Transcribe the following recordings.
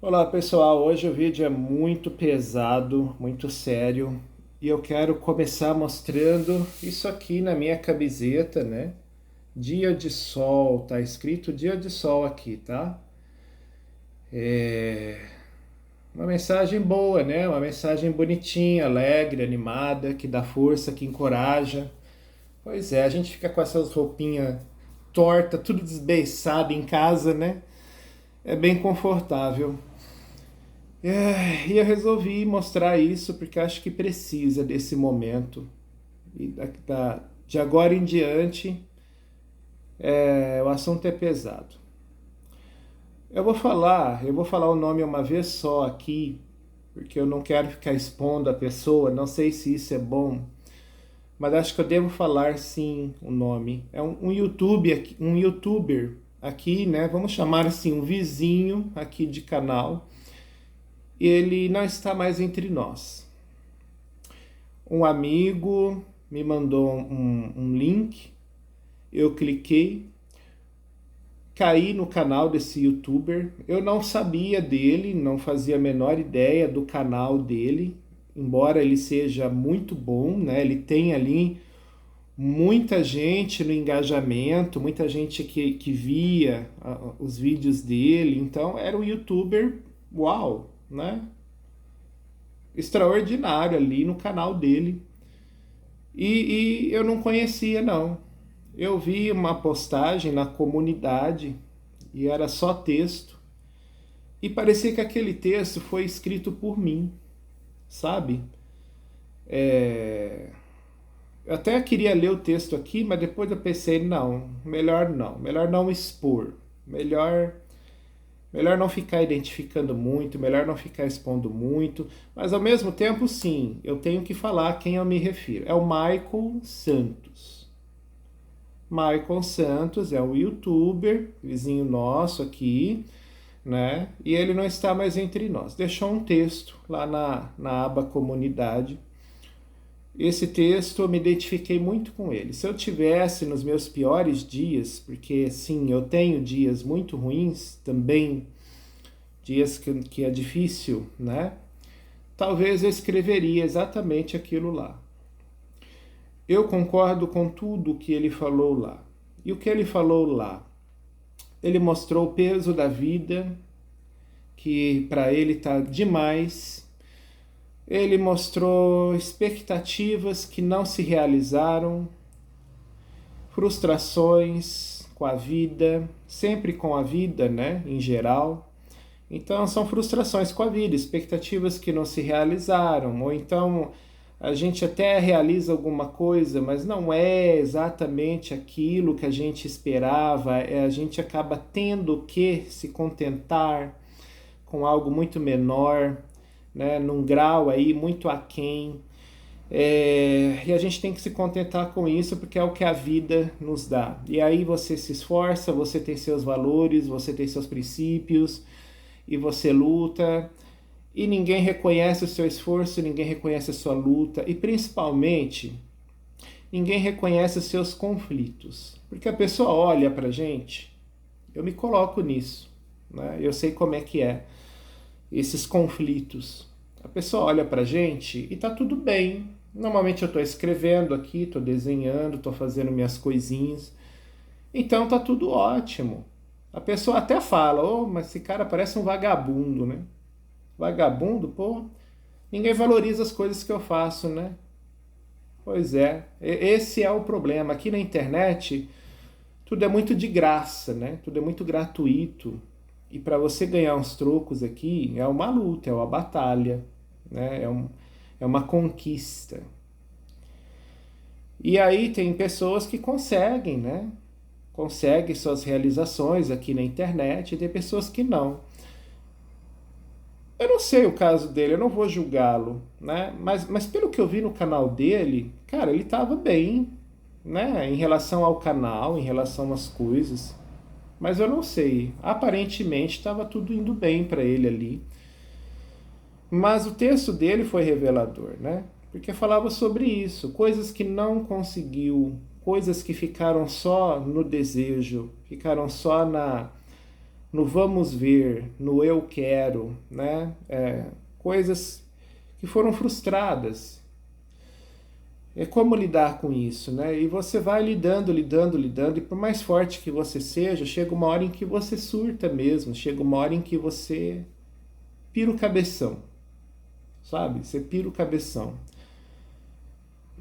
Olá pessoal, hoje o vídeo é muito pesado, muito sério e eu quero começar mostrando isso aqui na minha camiseta, né? Dia de sol, tá escrito dia de sol aqui, tá? É uma mensagem boa, né? Uma mensagem bonitinha, alegre, animada, que dá força, que encoraja. Pois é, a gente fica com essas roupinhas torta, tudo desbeiçado em casa, né? É bem confortável. E eu resolvi mostrar isso porque acho que precisa desse momento. E de agora em diante, o assunto é pesado. Eu vou falar o nome uma vez só aqui, porque eu não quero ficar expondo a pessoa, não sei se isso é bom, mas acho que eu devo falar sim o nome. É um youtuber aqui, né? Vamos chamar assim, um vizinho aqui de canal. Ele não está mais entre nós. Um amigo me mandou um link, eu cliquei, caí no canal desse youtuber. Eu não sabia dele, não fazia a menor ideia do canal dele, embora ele seja muito bom, né? Ele tem ali muita gente no engajamento, muita gente que via os vídeos dele, então era um youtuber, uau, né? Extraordinário ali no canal dele. E eu não conhecia, não. Eu vi uma postagem na comunidade e era só texto. E parecia que aquele texto foi escrito por mim, sabe? Eu até queria ler o texto aqui, mas depois eu pensei, não, melhor não expor, melhor, melhor não ficar identificando muito, melhor não ficar expondo muito, mas ao mesmo tempo, sim, eu tenho que falar a quem eu me refiro. É o Michael Santos. Michael Santos é um youtuber, vizinho nosso aqui, né? E ele não está mais entre nós. Deixou um texto lá na aba comunidade. Esse texto eu me identifiquei muito com ele. Se eu tivesse nos meus piores dias, porque sim, eu tenho dias muito ruins também, dias que é difícil, né? Talvez eu escreveria exatamente aquilo lá. Eu concordo com tudo o que ele falou lá. E o que ele falou lá? Ele mostrou o peso da vida, que para ele está demais. Ele mostrou expectativas que não se realizaram, frustrações com a vida, sempre com a vida, né, em geral. Então são frustrações com a vida, expectativas que não se realizaram, ou então a gente até realiza alguma coisa, mas não é exatamente aquilo que a gente esperava, a gente acaba tendo que se contentar com algo muito menor, né, num grau aí muito aquém. E a gente tem que se contentar com isso porque é o que a vida nos dá. E aí você se esforça, você tem seus valores, você tem seus princípios e você luta. E ninguém reconhece o seu esforço, ninguém reconhece a sua luta e principalmente ninguém reconhece os seus conflitos. Porque a pessoa olha pra gente, eu me coloco nisso, né? Eu sei como é que é esses conflitos. A pessoa olha pra gente e tá tudo bem. Normalmente eu tô escrevendo aqui, tô desenhando, tô fazendo minhas coisinhas. Então tá tudo ótimo. A pessoa até fala, oh, mas esse cara parece um vagabundo, né? Vagabundo, pô, ninguém valoriza as coisas que eu faço, né? Pois é, esse é o problema. Aqui na internet, tudo é muito de graça, né? Tudo é muito gratuito. E para você ganhar uns trocos aqui, é uma luta, é uma batalha, né? É uma conquista. E aí tem pessoas que conseguem, né? Conseguem suas realizações aqui na internet, e tem pessoas que não. Eu não sei o caso dele, eu não vou julgá-lo, né? Mas pelo que eu vi no canal dele, cara, ele estava bem, né? Em relação ao canal, em relação às coisas. Mas eu não sei. Aparentemente estava tudo indo bem para ele ali. Mas o texto dele foi revelador, né? Porque falava sobre isso, coisas que não conseguiu, coisas que ficaram só no desejo, ficaram só no vamos ver, no eu quero, né? Coisas que foram frustradas. É como lidar com isso, né? E você vai lidando, e por mais forte que você seja, chega uma hora em que você surta mesmo, chega uma hora em que você pira o cabeção, sabe? Você pira o cabeção.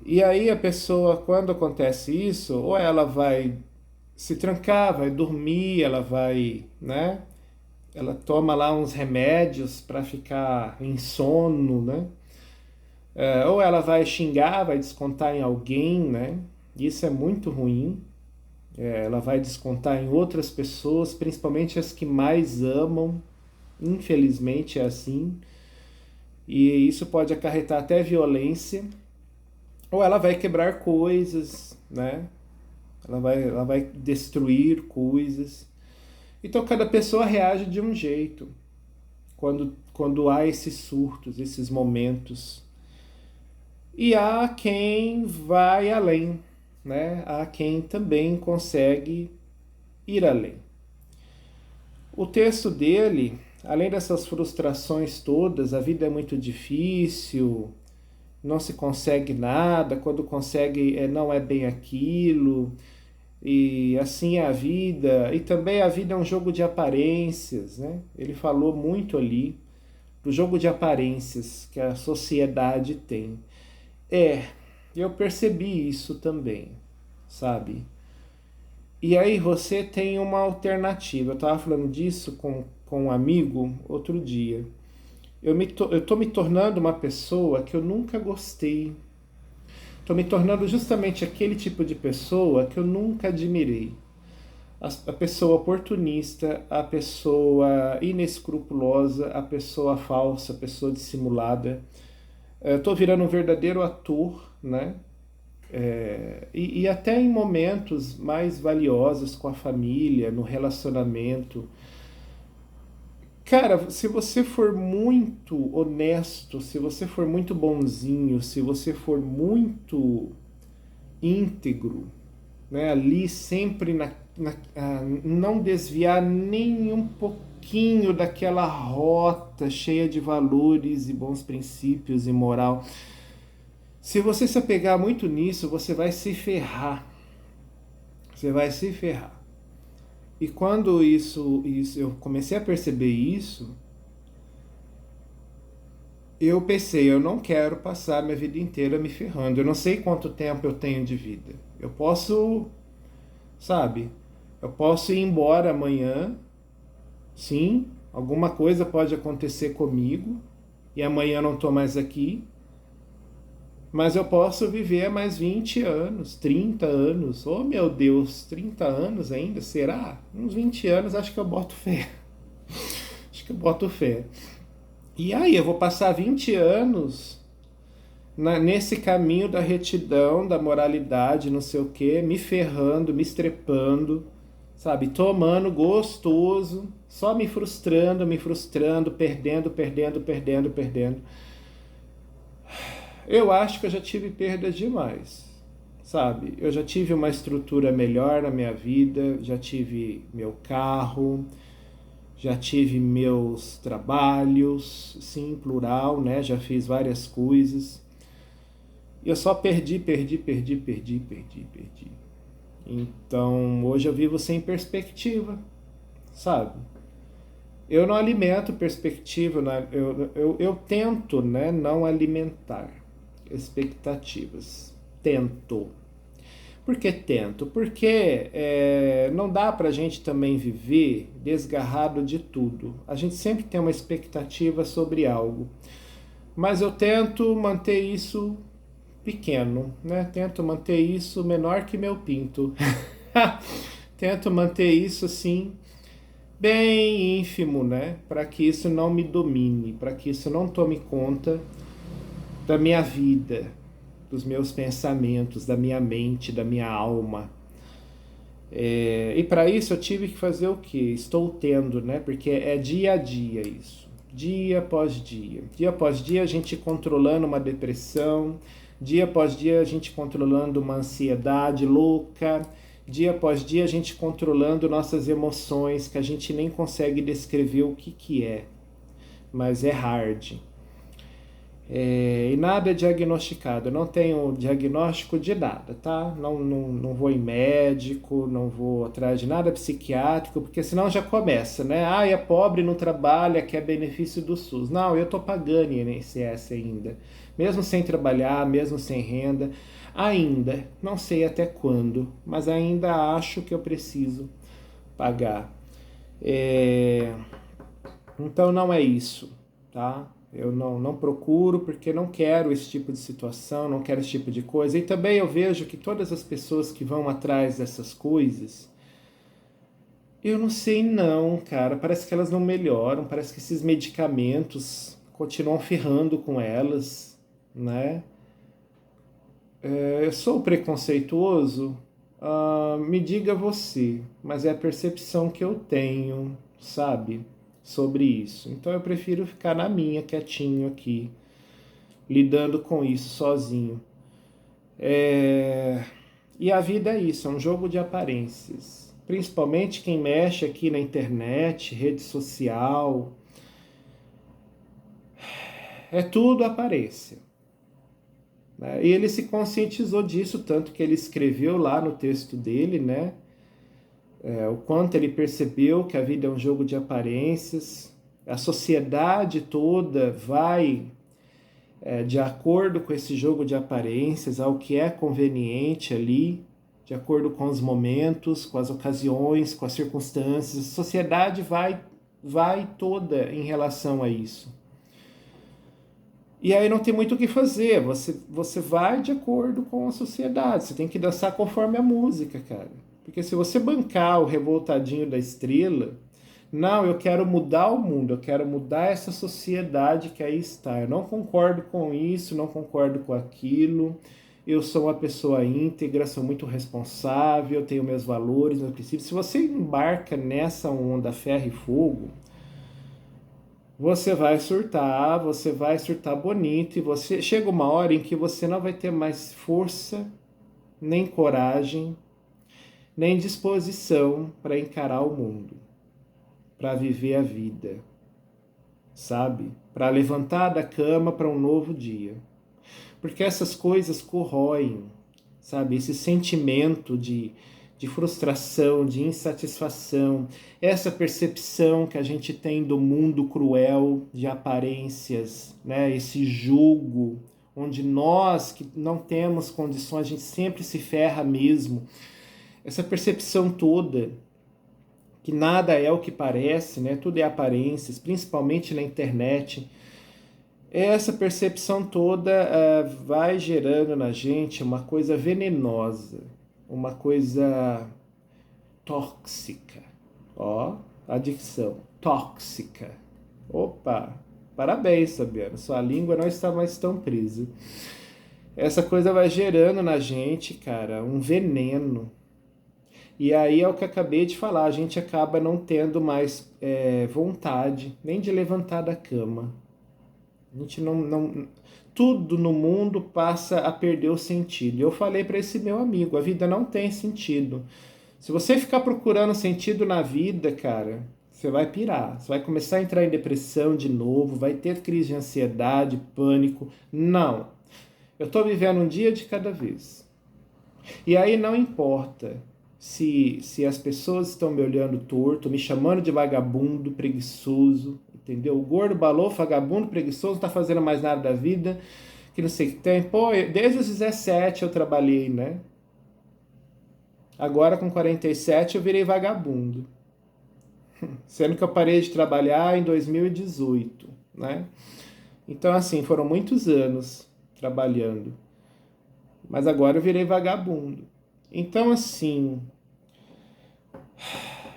E aí a pessoa, quando acontece isso, ou ela vai se trancar, vai dormir, ela vai, né? Ela toma lá uns remédios para ficar em sono, né? Ou ela vai xingar, vai descontar em alguém, né? Isso é muito ruim. Ela vai descontar em outras pessoas, principalmente as que mais amam. Infelizmente é assim. E isso pode acarretar até violência. Ou ela vai quebrar coisas, né? Ela vai destruir coisas. Então cada pessoa reage de um jeito quando há esses surtos, esses momentos. E há quem vai além, né? Há quem também consegue ir além. O texto dele, além dessas frustrações todas, a vida é muito difícil, não se consegue nada, quando consegue não é bem aquilo, e assim é a vida, e também a vida é um jogo de aparências, né? Ele falou muito ali do jogo de aparências que a sociedade tem. Eu percebi isso também, sabe? E aí você tem uma alternativa. Eu estava falando disso com um amigo outro dia. Eu tô me tornando uma pessoa que eu nunca gostei. Estou me tornando justamente aquele tipo de pessoa que eu nunca admirei. A pessoa oportunista, a pessoa inescrupulosa, a pessoa falsa, a pessoa dissimulada. Eu estou virando um verdadeiro ator, né? E até em momentos mais valiosos com a família, no relacionamento. Cara, se você for muito honesto, se você for muito bonzinho, se você for muito íntegro, né, ali sempre não desviar nem um pouquinho daquela rota cheia de valores e bons princípios e moral. Se você se apegar muito nisso, você vai se ferrar. Você vai se ferrar. E quando isso eu comecei a perceber isso, eu pensei, eu não quero passar minha vida inteira me ferrando. Eu não sei quanto tempo eu tenho de vida. Eu posso, sabe? Eu posso ir embora amanhã, sim, alguma coisa pode acontecer comigo e amanhã eu não estou mais aqui. Mas eu posso viver mais 20 anos, 30 anos. Oh, meu Deus, 30 anos ainda? Será? Uns 20 anos acho que eu boto fé. Acho que eu boto fé. E aí, eu vou passar 20 anos nesse caminho da retidão, da moralidade, não sei o quê, me ferrando, me estrepando, sabe? Tomando gostoso, só me frustrando, perdendo. Eu acho que eu já tive perdas demais, sabe? Eu já tive uma estrutura melhor na minha vida, já tive meu carro, já tive meus trabalhos, sim, plural, né? Já fiz várias coisas. Eu só perdi. Então, hoje eu vivo sem perspectiva, sabe? Eu não alimento perspectiva, eu tento, né, não alimentar expectativas. Tento. Por que tento? Porque não dá pra gente também viver desgarrado de tudo. A gente sempre tem uma expectativa sobre algo. Mas eu tento manter isso pequeno, né? Tento manter isso menor que meu pinto. Tento manter isso assim, bem ínfimo, né? Para que isso não me domine, para que isso não tome conta da minha vida, dos meus pensamentos, da minha mente, da minha alma. E para isso eu tive que fazer o que? Estou tendo, né? Porque é dia a dia isso. Dia após dia. Dia após dia a gente controlando uma depressão, dia após dia a gente controlando uma ansiedade louca, dia após dia a gente controlando nossas emoções, que a gente nem consegue descrever o que é, mas é hard. E nada é diagnosticado, eu não tenho diagnóstico de nada, tá? Não vou em médico, não vou atrás de nada psiquiátrico, porque senão já começa, né? Ah, é pobre, não trabalha, quer benefício do SUS. Não, eu tô pagando INSS ainda, mesmo sem trabalhar, mesmo sem renda, ainda, não sei até quando, mas ainda acho que eu preciso pagar. Então não é isso, tá? Eu não procuro porque não quero esse tipo de situação, não quero esse tipo de coisa. E também eu vejo que todas as pessoas que vão atrás dessas coisas, eu não sei não, cara. Parece que elas não melhoram, parece que esses medicamentos continuam ferrando com elas, né? Eu sou preconceituoso? Me diga você, mas é a percepção que eu tenho, sabe? Sobre isso. Então eu prefiro ficar na minha, quietinho aqui, lidando com isso sozinho. E a vida é isso, é um jogo de aparências. Principalmente quem mexe aqui na internet, rede social, é tudo aparência. Né? E ele se conscientizou disso, tanto que ele escreveu lá no texto dele, né? O quanto ele percebeu que a vida é um jogo de aparências, a sociedade toda vai de acordo com esse jogo de aparências, ao que é conveniente ali, de acordo com os momentos, com as ocasiões, com as circunstâncias. A sociedade vai toda em relação a isso. E aí não tem muito o que fazer, você vai de acordo com a sociedade, você tem que dançar conforme a música, cara. Porque se você bancar o revoltadinho da estrela, não, eu quero mudar o mundo, eu quero mudar essa sociedade que aí está. Eu não concordo com isso, não concordo com aquilo. Eu sou uma pessoa íntegra, sou muito responsável, tenho meus valores, meus princípios. Se você embarca nessa onda ferro e fogo, você vai surtar bonito e você chega uma hora em que você não vai ter mais força, nem coragem, nem disposição para encarar o mundo, para viver a vida, sabe? Para levantar da cama para um novo dia. Porque essas coisas corroem, sabe? Esse sentimento de frustração, de insatisfação, essa percepção que a gente tem do mundo cruel, de aparências, né? Esse julgo, onde nós que não temos condições, a gente sempre se ferra mesmo. Essa percepção toda, que nada é o que parece, né? Tudo é aparências, principalmente na internet. Essa percepção toda vai gerando na gente uma coisa venenosa, uma coisa tóxica. Ó, adicção, tóxica. Opa, parabéns, Fabiano, sua língua não está mais tão presa. Essa coisa vai gerando na gente, cara, um veneno. E aí é o que eu acabei de falar, a gente acaba não tendo mais vontade nem de levantar da cama. A gente tudo no mundo passa a perder o sentido. Eu falei para esse meu amigo, a vida não tem sentido. Se você ficar procurando sentido na vida, cara, você vai pirar. Você vai começar a entrar em depressão de novo, vai ter crise de ansiedade, pânico. Não. Eu estou vivendo um dia de cada vez. E aí não importa se as pessoas estão me olhando torto, me chamando de vagabundo, preguiçoso, entendeu? O gordo, balofa, vagabundo, preguiçoso, não tá fazendo mais nada da vida, que não sei o que tem. Pô, desde os 17 eu trabalhei, né? Agora com 47 eu virei vagabundo. Sendo que eu parei de trabalhar em 2018, né? Então, assim, foram muitos anos trabalhando. Mas agora eu virei vagabundo. Então, assim,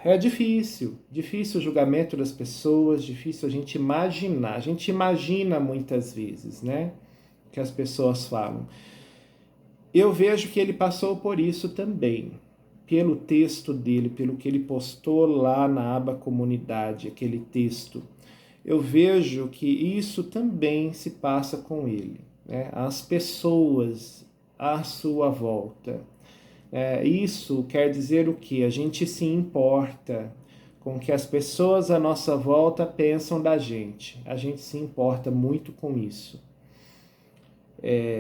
é difícil o julgamento das pessoas, difícil a gente imaginar. A gente imagina muitas vezes, né? Que as pessoas falam. Eu vejo que ele passou por isso também, pelo texto dele, pelo que ele postou lá na aba comunidade, aquele texto. Eu vejo que isso também se passa com ele, né? As pessoas à sua volta. Isso quer dizer o quê? A gente se importa com o que as pessoas à nossa volta pensam da gente. A gente se importa muito com isso.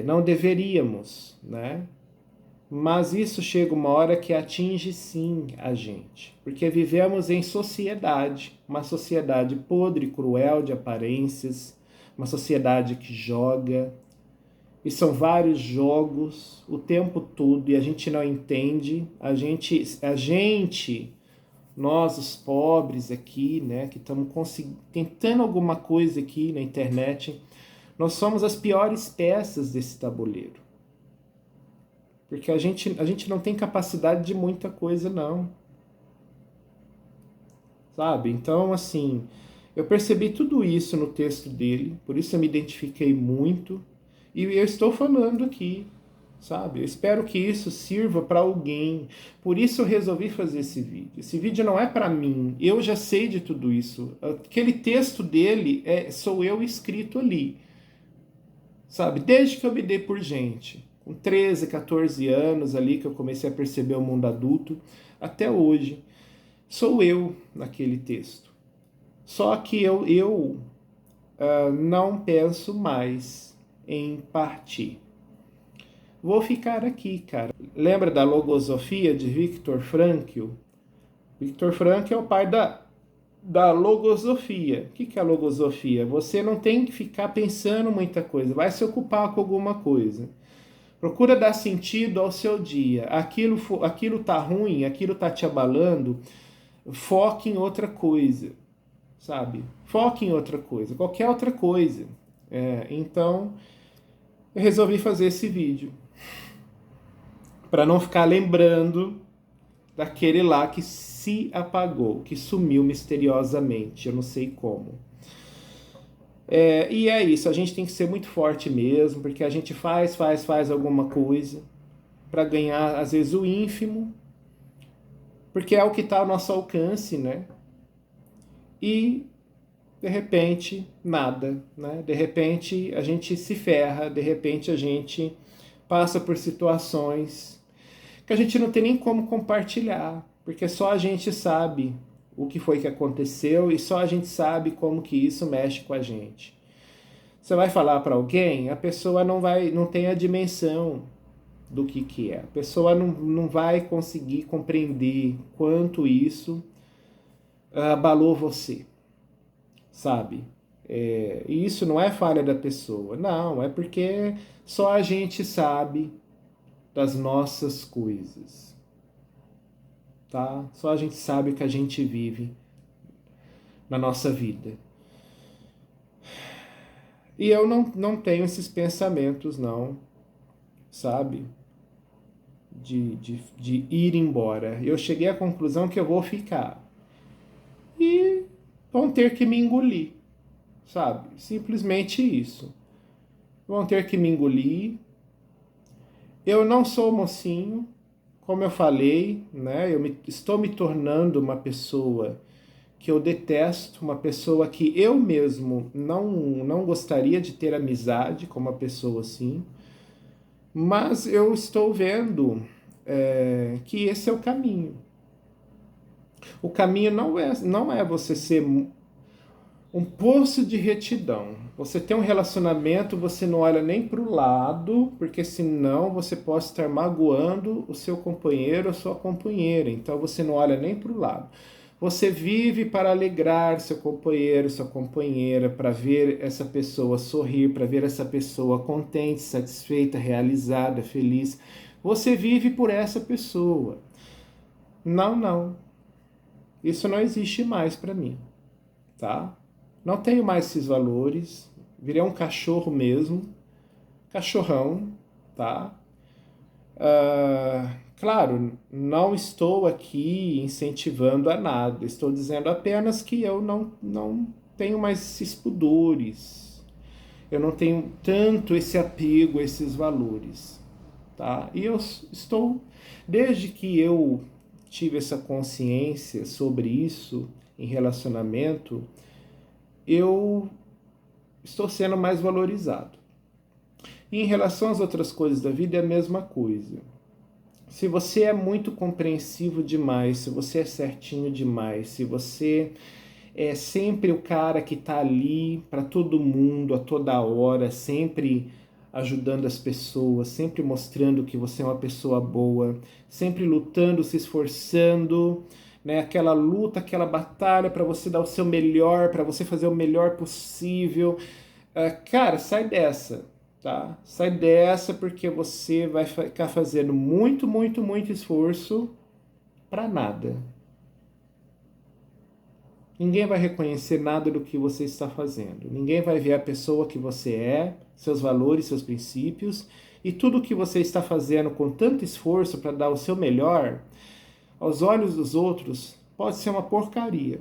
Não deveríamos, né? Mas isso chega uma hora que atinge sim a gente, porque vivemos em sociedade, uma sociedade podre, cruel de aparências, uma sociedade que joga, e são vários jogos o tempo todo e a gente não entende, nós os pobres aqui, né, que estamos tentando alguma coisa aqui na internet, nós somos as piores peças desse tabuleiro. Porque a gente não tem capacidade de muita coisa, não. Sabe? Então, assim, eu percebi tudo isso no texto dele, por isso eu me identifiquei muito. E eu estou falando aqui, sabe? Eu espero que isso sirva para alguém. Por isso eu resolvi fazer esse vídeo. Esse vídeo não é para mim, eu já sei de tudo isso. Aquele texto dele sou eu escrito ali, sabe? Desde que eu me dei por gente. Com 13, 14 anos ali que eu comecei a perceber o mundo adulto, até hoje, sou eu naquele texto. Só que eu não penso mais em partir. Vou ficar aqui, cara. Lembra da logosofia de Viktor Frankl? Viktor Frankl é o pai da logosofia. O que é a logosofia? Você não tem que ficar pensando muita coisa, vai se ocupar com alguma coisa. Procura dar sentido ao seu dia. Aquilo tá ruim, aquilo tá te abalando, foque em outra coisa, sabe? Foque em outra coisa, qualquer outra coisa. Então, eu resolvi fazer esse vídeo para não ficar lembrando daquele lá que se apagou, que sumiu misteriosamente, eu não sei como. E é isso, a gente tem que ser muito forte mesmo, porque a gente faz alguma coisa para ganhar, às vezes, o ínfimo, porque é o que está ao nosso alcance, né? E, de repente, nada, né? De repente, a gente se ferra, de repente, a gente passa por situações que a gente não tem nem como compartilhar, porque só a gente sabe o que foi que aconteceu e só a gente sabe como que isso mexe com a gente. Você vai falar para alguém, a pessoa não tem a dimensão do que é. A pessoa não vai conseguir compreender quanto isso abalou você, sabe? E isso não é falha da pessoa, não, é porque só a gente sabe das nossas coisas, tá? Só a gente sabe o que a gente vive na nossa vida. E eu não tenho esses pensamentos, não, sabe? De ir embora. Eu cheguei à conclusão que eu vou ficar. E vão ter que me engolir, sabe? Simplesmente isso. Vão ter que me engolir. Eu não sou mocinho, como eu falei, né? Estou me tornando uma pessoa que eu detesto, uma pessoa que eu mesmo não gostaria de ter amizade com uma pessoa assim, mas eu estou vendo que esse é o caminho. O caminho não é você ser um poço de retidão. Você tem um relacionamento, você não olha nem para o lado, porque senão você pode estar magoando o seu companheiro ou sua companheira. Então você não olha nem para o lado. Você vive para alegrar seu companheiro, sua companheira, para ver essa pessoa sorrir, para ver essa pessoa contente, satisfeita, realizada, feliz. Você vive por essa pessoa. Não. Isso não existe mais para mim, tá? Não tenho mais esses valores. Virei um cachorro mesmo. Cachorrão, tá? Claro, não estou aqui incentivando a nada. Estou dizendo apenas que eu não tenho mais esses pudores. Eu não tenho tanto esse apego a esses valores, tá? E eu estou, desde que eu tive essa consciência sobre isso em relacionamento, eu estou sendo mais valorizado. E em relação às outras coisas da vida é a mesma coisa. Se você é muito compreensivo demais, se você é certinho demais, se você é sempre o cara que está ali para todo mundo, a toda hora, sempre ajudando as pessoas, sempre mostrando que você é uma pessoa boa, sempre lutando, se esforçando, né? Aquela luta, aquela batalha para você dar o seu melhor, para você fazer o melhor possível. Cara, sai dessa, tá? Sai dessa porque você vai ficar fazendo muito, muito, muito esforço para nada. Ninguém vai reconhecer nada do que você está fazendo. Ninguém vai ver a pessoa que você é, seus valores, seus princípios e tudo o que você está fazendo com tanto esforço para dar o seu melhor, aos olhos dos outros, pode ser uma porcaria.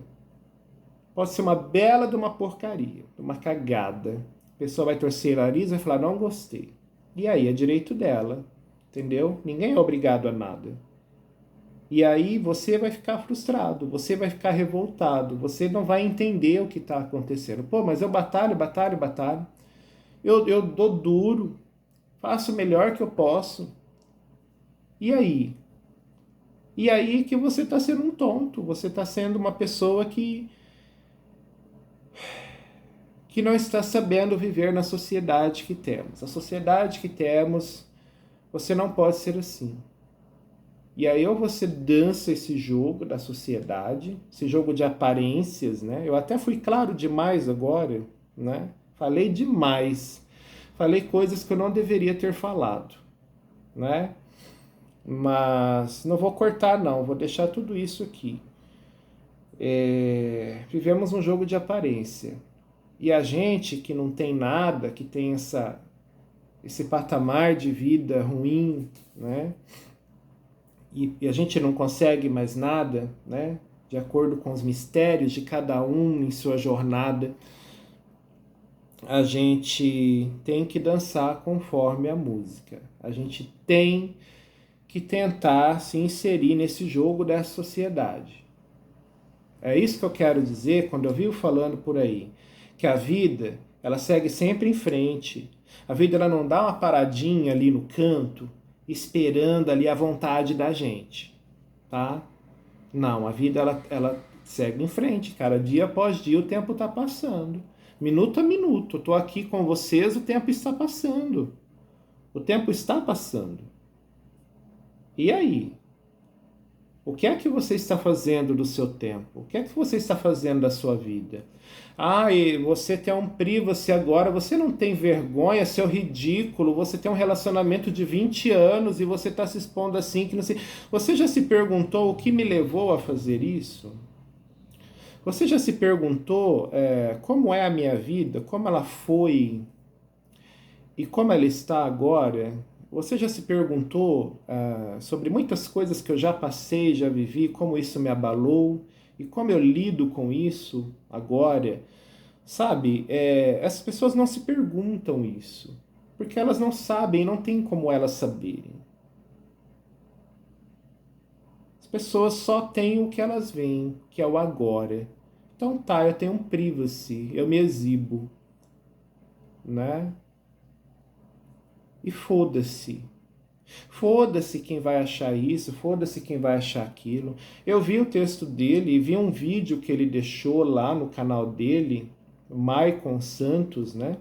Pode ser uma bela de uma porcaria, de uma cagada. A pessoa vai torcer o nariz e vai falar, não gostei. E aí, é direito dela, entendeu? Ninguém é obrigado a nada. E aí você vai ficar frustrado, você vai ficar revoltado, você não vai entender o que está acontecendo. Pô, mas eu batalho, batalho, batalho. Eu dou duro, faço o melhor que eu posso. E aí? E aí que você está sendo um tonto, você está sendo uma pessoa que não está sabendo viver na sociedade que temos. A sociedade que temos, você não pode ser assim. E aí ou você dança esse jogo da sociedade, esse jogo de aparências, né? Eu até fui claro demais agora, né? Falei demais. Falei coisas que eu não deveria ter falado, né? Mas não vou cortar não, vou deixar tudo isso aqui. Vivemos um jogo de aparência. E a gente que não tem nada, que tem esse patamar de vida ruim, né? E a gente não consegue mais nada, né? De acordo com os mistérios de cada um em sua jornada, a gente tem que dançar conforme a música. A gente tem que tentar se inserir nesse jogo dessa sociedade. É isso que eu quero dizer quando eu vivo falando por aí, que a vida, ela segue sempre em frente. A vida ela não dá uma paradinha ali no canto, esperando ali a vontade da gente, tá? Não, a vida ela segue em frente, cara. Dia após dia o tempo tá passando. Minuto a minuto. Eu tô aqui com vocês, o tempo está passando. O tempo está passando. E aí? O que é que você está fazendo do seu tempo? O que é que você está fazendo da sua vida? Ah, e você tem um privacy agora, você não tem vergonha, seu ridículo, você tem um relacionamento de 20 anos e você está se expondo assim que não sei. Você já se perguntou o que me levou a fazer isso? Você já se perguntou como é a minha vida, como ela foi e como ela está agora? Você já se perguntou sobre muitas coisas que eu já passei, já vivi, como isso me abalou e como eu lido com isso agora? Sabe, essas pessoas não se perguntam isso, porque elas não sabem, não tem como elas saberem. As pessoas só têm o que elas veem, que é o agora. Então tá, eu tenho um privacy, eu me exibo, né? E foda-se. Foda-se quem vai achar isso, foda-se quem vai achar aquilo. Eu vi o texto dele e vi um vídeo que ele deixou lá no canal dele, Maicon Santos, né?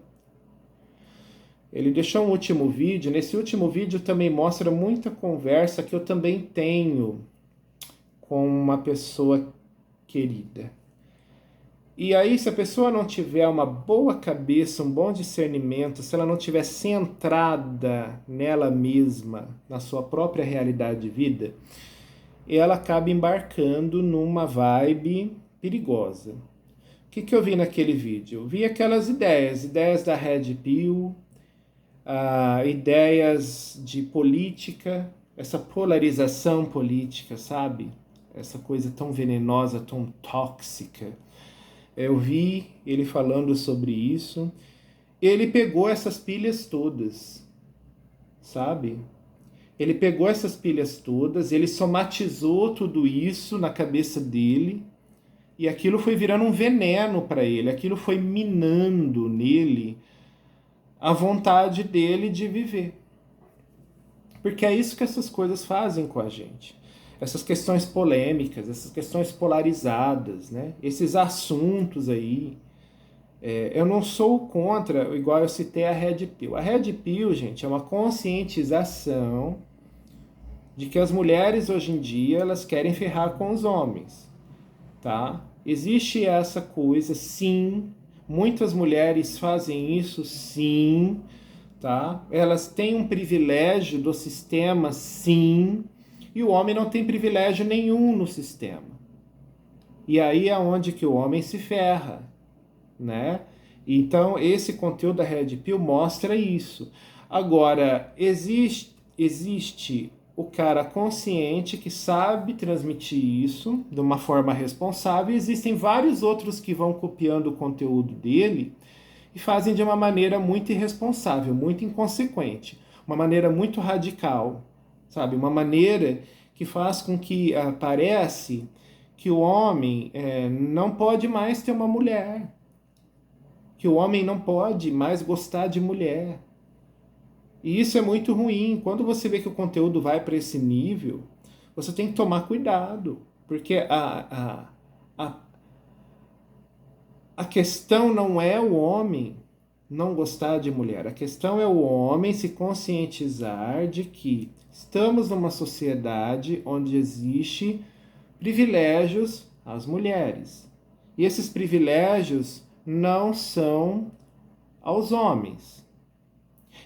Ele deixou um último vídeo. Nesse último vídeo também mostra muita conversa que eu também tenho com uma pessoa querida. E aí, se a pessoa não tiver uma boa cabeça, um bom discernimento, se ela não tiver centrada nela mesma, na sua própria realidade de vida, ela acaba embarcando numa vibe perigosa. O que eu vi naquele vídeo? Eu vi aquelas ideias da Red Pill, ideias de política, essa polarização política, sabe? Essa coisa tão venenosa, tão tóxica. Eu vi ele falando sobre isso. Ele pegou essas pilhas todas, sabe? Ele pegou essas pilhas todas, ele somatizou tudo isso na cabeça dele e aquilo foi virando um veneno para ele, aquilo foi minando nele a vontade dele de viver. Porque é isso que essas coisas fazem com a gente. Essas questões polêmicas, essas questões polarizadas, né? Esses assuntos aí. Eu não sou contra, igual eu citei a Red Pill. A Red Pill, gente, é uma conscientização de que as mulheres hoje em dia elas querem ferrar com os homens, tá? Existe essa coisa, sim. Muitas mulheres fazem isso, sim, tá? Elas têm um privilégio do sistema, sim, e o homem não tem privilégio nenhum no sistema. E aí é onde que o homem se ferra, né? Então, esse conteúdo da Red Pill mostra isso. Agora, existe o cara consciente que sabe transmitir isso de uma forma responsável, e existem vários outros que vão copiando o conteúdo dele e fazem de uma maneira muito irresponsável, muito inconsequente, uma maneira muito radical, sabe? Uma maneira que faz com que parece que o homem não pode mais ter uma mulher, que o homem não pode mais gostar de mulher. E isso é muito ruim. Quando você vê que o conteúdo vai para esse nível, você tem que tomar cuidado, porque a questão não é o homem não gostar de mulher. A questão é o homem se conscientizar de que estamos numa sociedade onde existe privilégios às mulheres. E esses privilégios não são aos homens.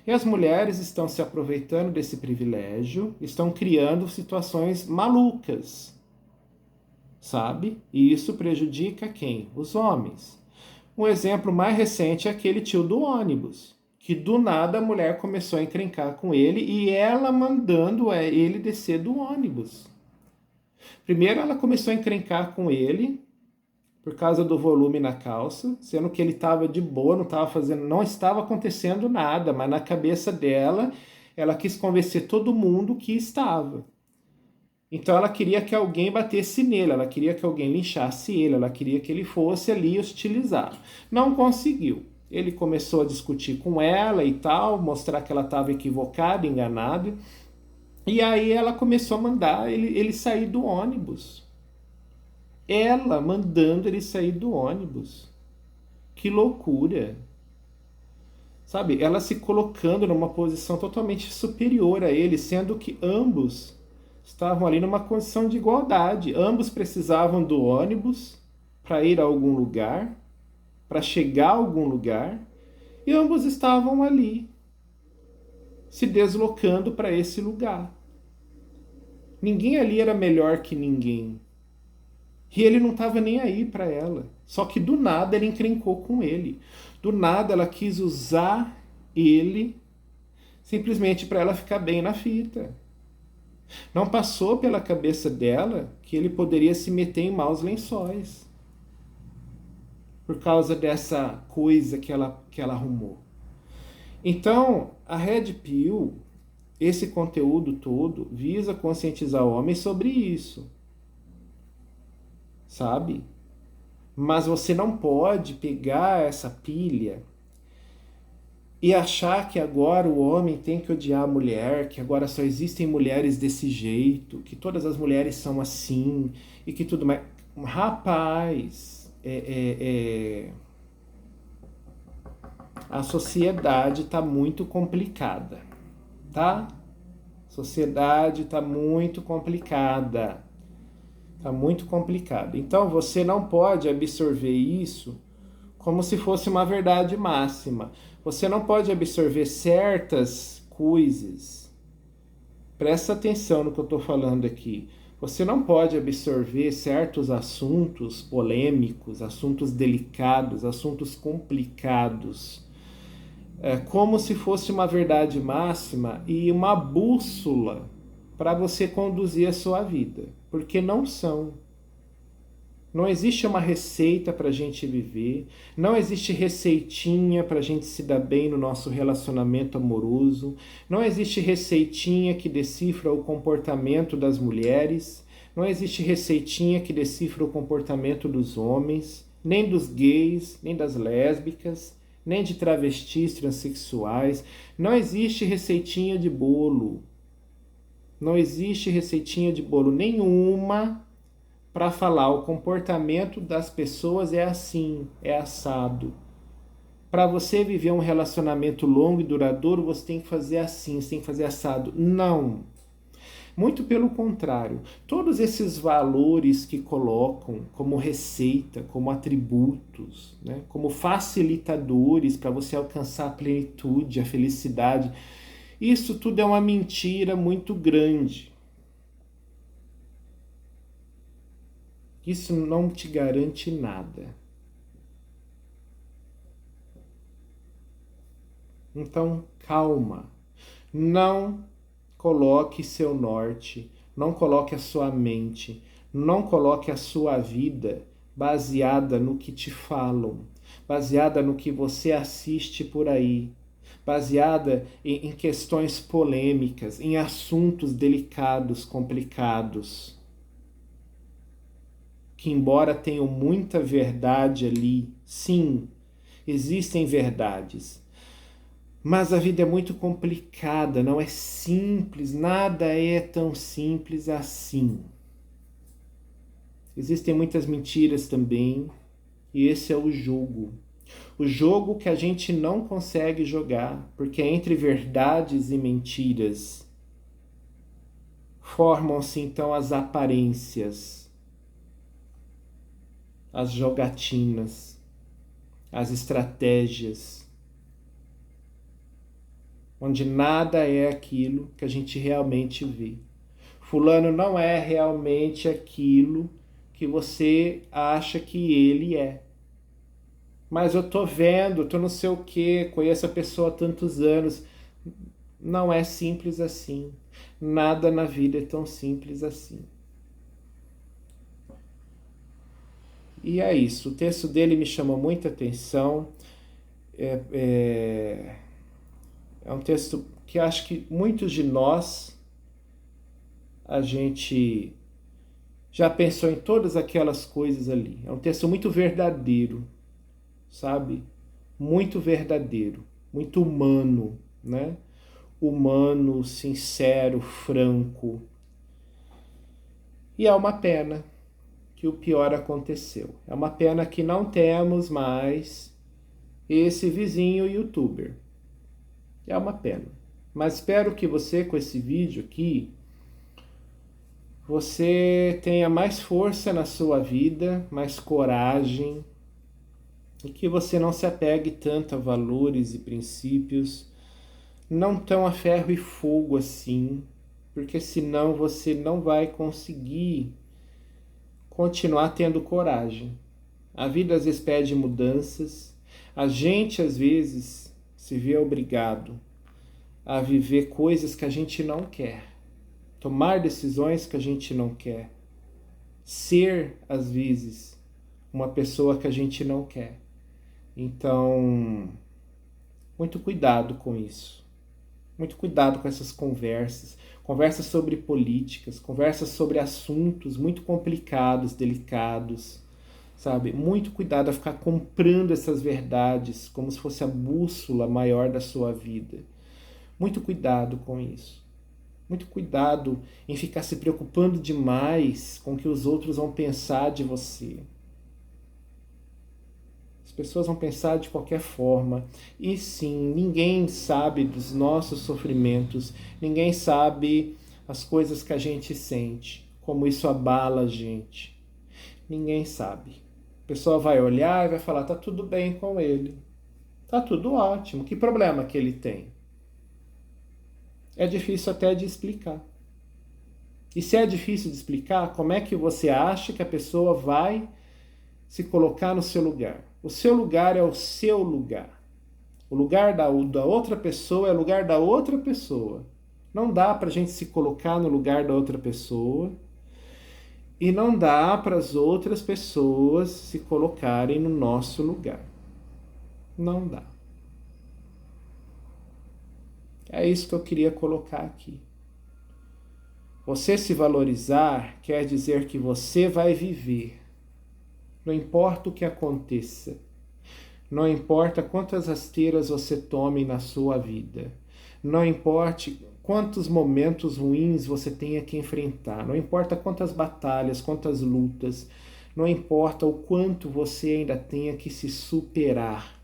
E as mulheres estão se aproveitando desse privilégio, estão criando situações malucas, sabe? E isso prejudica quem? Os homens. Um exemplo mais recente é aquele tio do ônibus, que do nada a mulher começou a encrencar com ele e ela mandando ele descer do ônibus. Primeiro ela começou a encrencar com ele por causa do volume na calça, sendo que ele estava de boa, não estava acontecendo nada, mas na cabeça dela, ela quis convencer todo mundo que estava. Então ela queria que alguém batesse nele, ela queria que alguém linchasse ele, ela queria que ele fosse ali hostilizado. Não conseguiu. Ele começou a discutir com ela e tal, mostrar que ela estava equivocada, enganada. E aí ela começou a mandar ele sair do ônibus. Ela mandando ele sair do ônibus. Que loucura. Sabe, ela se colocando numa posição totalmente superior a ele, sendo que ambos estavam ali numa condição de igualdade. Ambos precisavam do ônibus para ir a algum lugar, para chegar a algum lugar, e ambos estavam ali, se deslocando para esse lugar. Ninguém ali era melhor que ninguém. E ele não estava nem aí para ela. Só que do nada ele encrencou com ele. Do nada ela quis usar ele simplesmente para ela ficar bem na fita. Não passou pela cabeça dela que ele poderia se meter em maus lençóis por causa dessa coisa que ela arrumou. Então, a Red Pill, esse conteúdo todo, visa conscientizar o homem sobre isso. Sabe? Mas você não pode pegar essa pilha e achar que agora o homem tem que odiar a mulher, que agora só existem mulheres desse jeito, que todas as mulheres são assim e que tudo mais. Rapaz, a sociedade está muito complicada, tá? A sociedade está muito complicada. Está muito complicado. Então você não pode absorver isso como se fosse uma verdade máxima. Você não pode absorver certas coisas. Presta atenção no que eu estou falando aqui. Você não pode absorver certos assuntos polêmicos, assuntos delicados, assuntos complicados, como se fosse uma verdade máxima e uma bússola para você conduzir a sua vida. Porque não são. Não existe uma receita para a gente viver, não existe receitinha para a gente se dar bem no nosso relacionamento amoroso, não existe receitinha que decifra o comportamento das mulheres, não existe receitinha que decifra o comportamento dos homens, nem dos gays, nem das lésbicas, nem de travestis transexuais, não existe receitinha de bolo. Não existe receitinha de bolo nenhuma para falar o comportamento das pessoas é assim, é assado. Para você viver um relacionamento longo e duradouro, você tem que fazer assim, você tem que fazer assado. Não. Muito pelo contrário. Todos esses valores que colocam como receita, como atributos, né, como facilitadores para você alcançar a plenitude, a felicidade, isso tudo é uma mentira muito grande. Isso não te garante nada. Então, calma. Não coloque seu norte, não coloque a sua mente, não coloque a sua vida baseada no que te falam, baseada no que você assiste por aí, baseada em questões polêmicas, em assuntos delicados, complicados, que embora tenham muita verdade ali, sim, existem verdades, mas a vida é muito complicada, não é simples, nada é tão simples assim. Existem muitas mentiras também, e esse é o jogo. O jogo que a gente não consegue jogar, porque entre verdades e mentiras formam-se então as aparências, as jogatinas, as estratégias, onde nada é aquilo que a gente realmente vê. Fulano não é realmente aquilo que você acha que ele é. Mas eu tô vendo, tô não sei o quê, conheço a pessoa há tantos anos. Não é simples assim. Nada na vida é tão simples assim. E é isso. O texto dele me chamou muita atenção. É um texto que acho que muitos de nós, a gente já pensou em todas aquelas coisas ali. É um texto muito verdadeiro, sabe? Muito verdadeiro, muito humano, né? Humano, sincero, franco. E é uma pena que o pior aconteceu. É uma pena que não temos mais esse vizinho youtuber. É uma pena. Mas espero que você, com esse vídeo aqui, você tenha mais força na sua vida, mais coragem, e que você não se apegue tanto a valores e princípios, não tão a ferro e fogo assim, porque senão você não vai conseguir continuar tendo coragem. A vida às vezes pede mudanças, a gente às vezes se vê obrigado a viver coisas que a gente não quer, tomar decisões que a gente não quer, ser às vezes uma pessoa que a gente não quer. Então, muito cuidado com isso. Muito cuidado com essas conversas. Conversas sobre políticas, conversas sobre assuntos muito complicados, delicados, sabe? Muito cuidado a ficar comprando essas verdades como se fosse a bússola maior da sua vida. Muito cuidado com isso. Muito cuidado em ficar se preocupando demais com o que os outros vão pensar de você. As pessoas vão pensar de qualquer forma. E sim, ninguém sabe dos nossos sofrimentos, ninguém sabe as coisas que a gente sente, como isso abala a gente. Ninguém sabe. A pessoa vai olhar e vai falar, tá tudo bem com ele. Tá tudo ótimo. Que problema que ele tem? É difícil até de explicar. E se é difícil de explicar, como é que você acha que a pessoa vai se colocar no seu lugar? O seu lugar é o seu lugar. O lugar da outra pessoa é o lugar da outra pessoa. Não dá para a gente se colocar no lugar da outra pessoa e não dá para as outras pessoas se colocarem no nosso lugar. Não dá. É isso que eu queria colocar aqui. Você se valorizar quer dizer que você vai viver. Não importa o que aconteça. Não importa quantas rasteiras você tome na sua vida. não importa quantos momentos ruins você tenha que enfrentar, não importa quantas batalhas, quantas lutas, não importa o quanto você ainda tenha que se superar.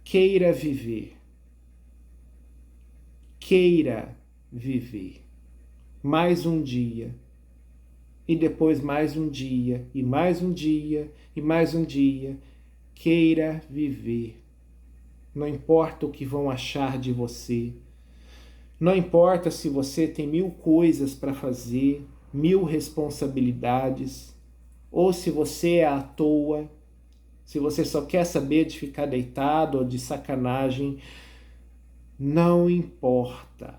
Queira viver. Queira viver. Mais um dia. E depois mais um dia. E mais um dia. E mais um dia. Queira viver. Não importa o que vão achar de você. Não importa se você tem 1000 coisas para fazer, 1000 responsabilidades, ou se você é à toa, se você só quer saber de ficar deitado ou de sacanagem, não importa.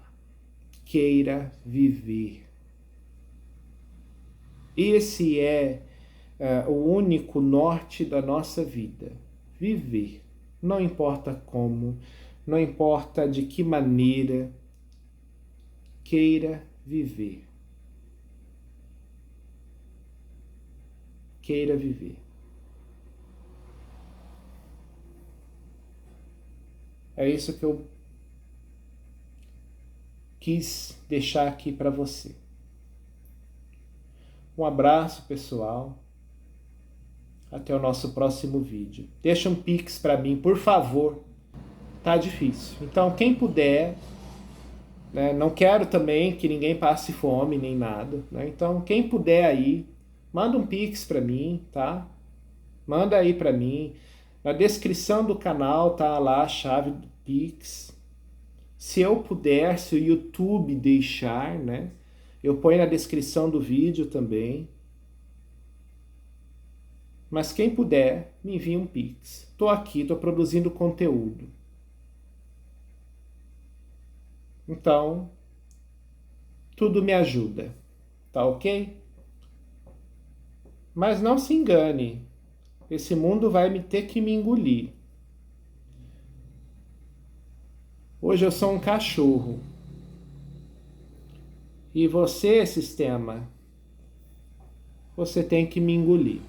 Queira viver. Esse é o único norte da nossa vida. Viver. Não importa como, não importa de que maneira, queira viver. Queira viver. É isso que eu quis deixar aqui para você. Um abraço, pessoal. Até o nosso próximo vídeo. Deixa um pix para mim, por favor. Tá difícil. Então, quem puder, né, não quero também que ninguém passe fome nem nada, né? Então, quem puder aí, manda um pix para mim, tá? Manda aí para mim. Na descrição do canal tá lá a chave do pix. Se eu puder, se o YouTube deixar, né? Eu ponho na descrição do vídeo também. Mas quem puder, me envie um pix. Tô aqui, tô produzindo conteúdo. Então, tudo me ajuda. Tá ok? Mas não se engane. Esse mundo vai ter que me engolir. Hoje eu sou um cachorro. E você, sistema, você tem que me engolir.